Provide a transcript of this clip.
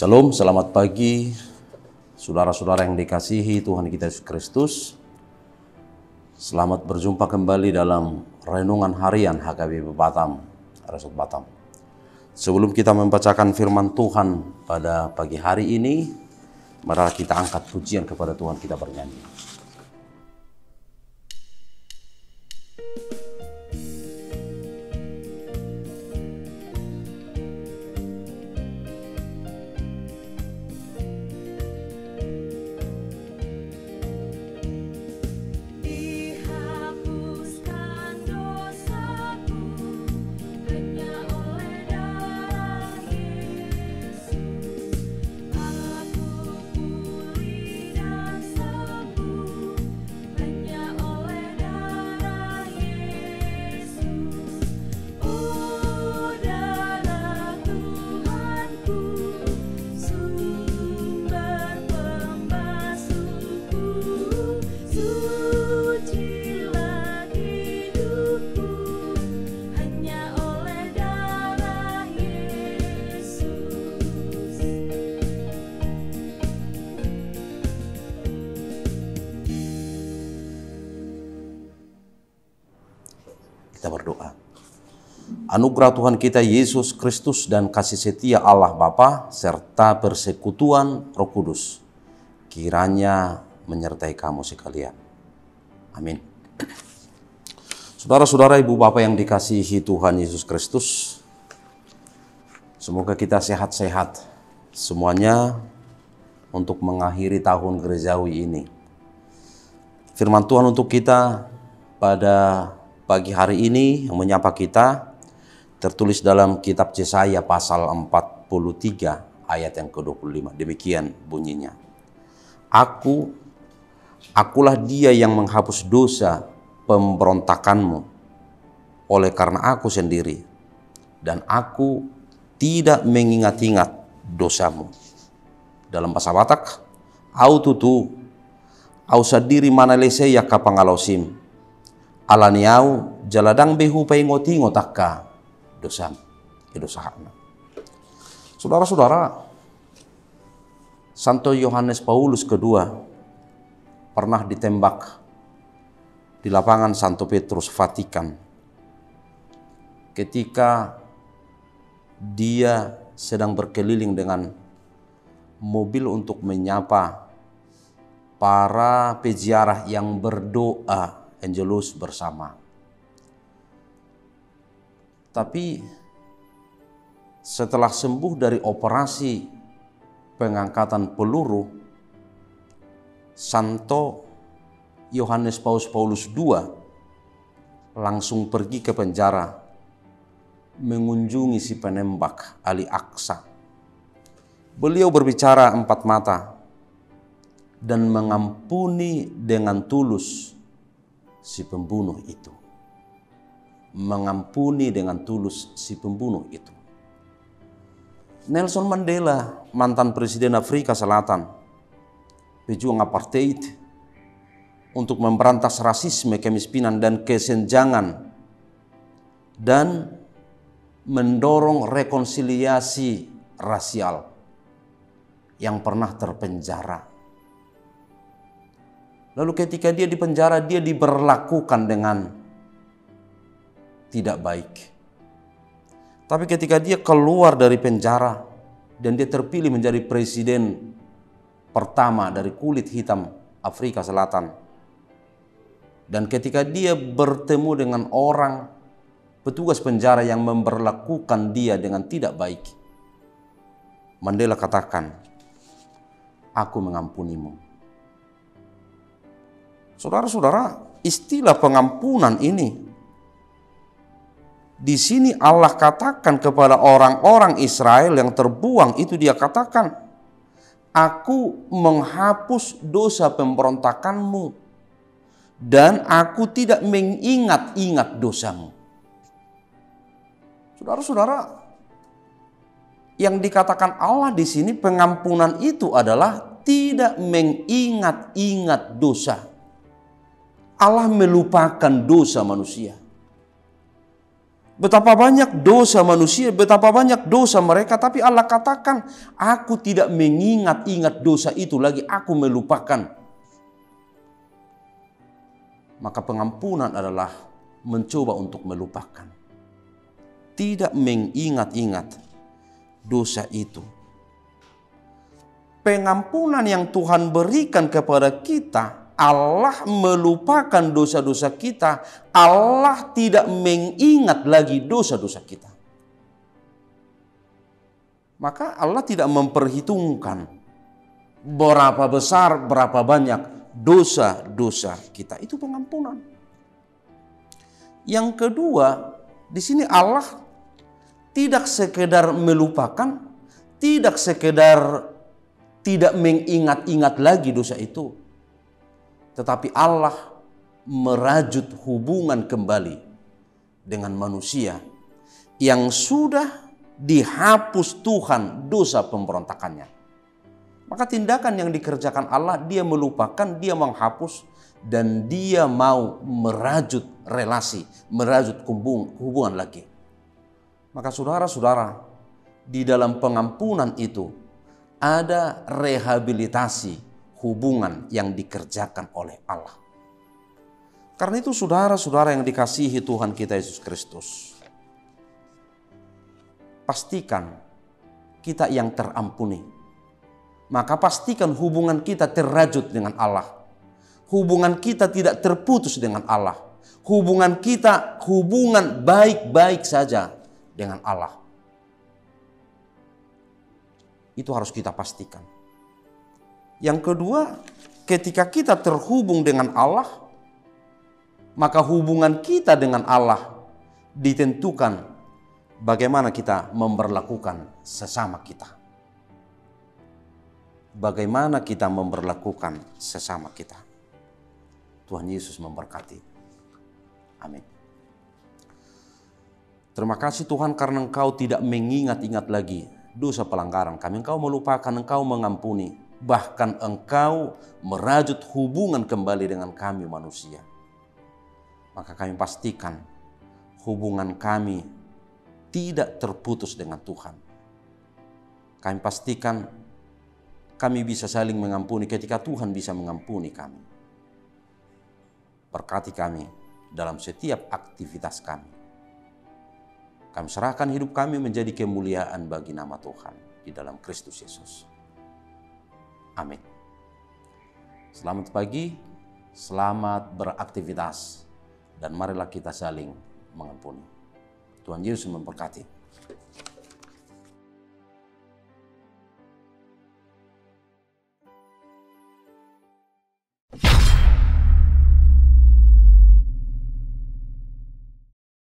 Shalom, selamat pagi saudara-saudara yang dikasihi Tuhan kita Yesus Kristus. Selamat berjumpa kembali dalam renungan harian HKBP Batam, Resort Batam. Sebelum kita membacakan firman Tuhan pada pagi hari ini, mari kita angkat pujian kepada Tuhan, kita bernyanyi. Kita berdoa. Anugerah Tuhan kita Yesus Kristus dan kasih setia Allah Bapa serta persekutuan Roh Kudus kiranya menyertai kamu sekalian. Amin. Saudara-saudara, ibu bapak yang dikasihi Tuhan Yesus Kristus, semoga kita sehat-sehat semuanya untuk mengakhiri tahun gerejawi ini. Firman Tuhan untuk kita pada pagi hari ini yang menyapa kita tertulis dalam kitab Yesaya pasal 43 ayat yang ke-25. Demikian bunyinya. Akulah dia yang menghapus dosa pemberontakanmu oleh karena aku sendiri, dan aku tidak mengingat-ingat dosamu. Dalam bahasa Batak, au tutu au sadiri manalese ya kapangalosim alaniau jaladang behu pengoti ngotakka dosam dosahana. Saudara-saudara, Santo Yohanes Paulus kedua pernah ditembak di lapangan Santo Petrus Vatikan ketika dia sedang berkeliling dengan mobil untuk menyapa para peziarah yang berdoa Angelus bersama. Tapi setelah sembuh dari operasi pengangkatan peluru, Santo Yohanes Paulus II langsung pergi ke penjara mengunjungi si penembak Ali Aqsa. Beliau berbicara empat mata dan mengampuni dengan tulus si pembunuh itu. Mengampuni dengan tulus si pembunuh itu. Nelson Mandela, mantan presiden Afrika Selatan, pejuang apartheid untuk memberantas rasisme, kemiskinan dan kesenjangan dan mendorong rekonsiliasi rasial yang pernah terpenjara. Lalu ketika dia di penjara, dia diberlakukan dengan tidak baik. Tapi ketika dia keluar dari penjara dan dia terpilih menjadi presiden pertama dari kulit hitam Afrika Selatan, dan ketika dia bertemu dengan orang petugas penjara yang memberlakukan dia dengan tidak baik, Mandela katakan, "Aku mengampunimu." Saudara-saudara, istilah pengampunan ini di sini Allah katakan kepada orang-orang Israel yang terbuang itu, dia katakan, "Aku menghapus dosa pemberontakanmu dan aku tidak mengingat-ingat dosamu." Saudara-saudara, yang dikatakan Allah di sini pengampunan itu adalah tidak mengingat-ingat dosa. Allah melupakan dosa manusia. betapa banyak dosa manusia, betapa banyak dosa mereka, tapi Allah katakan, aku tidak mengingat-ingat dosa itu lagi, aku melupakan. Maka pengampunan adalah mencoba untuk melupakan. Tidak mengingat-ingat dosa itu. Pengampunan yang Tuhan berikan kepada kita, Allah melupakan dosa-dosa kita. Allah tidak mengingat lagi dosa-dosa kita. Maka Allah tidak memperhitungkan berapa besar, berapa banyak dosa-dosa kita. Itu pengampunan. Yang kedua, di sini Allah tidak sekedar melupakan, tidak sekedar tidak mengingat-ingat lagi dosa itu, tetapi Allah merajut hubungan kembali dengan manusia yang sudah dihapus Tuhan dosa pemberontakannya. Maka tindakan yang dikerjakan Allah, dia melupakan, dia menghapus, dan dia mau merajut relasi, merajut hubungan lagi. Maka saudara-saudara, di dalam pengampunan itu ada rehabilitasi hubungan yang dikerjakan oleh Allah. Karena itu saudara-saudara yang dikasihi Tuhan kita Yesus Kristus, pastikan kita yang terampuni. Maka pastikan hubungan kita terrajut dengan Allah. Hubungan kita tidak terputus dengan Allah. Hubungan kita hubungan baik-baik saja dengan Allah. Itu harus kita pastikan. Yang kedua, ketika kita terhubung dengan Allah, maka hubungan kita dengan Allah ditentukan bagaimana kita memperlakukan sesama kita. Bagaimana kita memperlakukan sesama kita. Tuhan Yesus memberkati. Amin. Terima kasih Tuhan karena Engkau tidak mengingat-ingat lagi dosa pelanggaran kami. Engkau melupakan, Engkau mengampuni. Bahkan Engkau merajut hubungan kembali dengan kami manusia. Maka kami pastikan hubungan kami tidak terputus dengan Tuhan. Kami pastikan kami bisa saling mengampuni ketika Tuhan bisa mengampuni kami. Berkati kami dalam setiap aktivitas kami. Kami serahkan hidup kami menjadi kemuliaan bagi nama Tuhan di dalam Kristus Yesus. Amin. Selamat pagi, selamat beraktivitas, dan marilah kita saling mengampuni. Tuhan Yesus memberkati.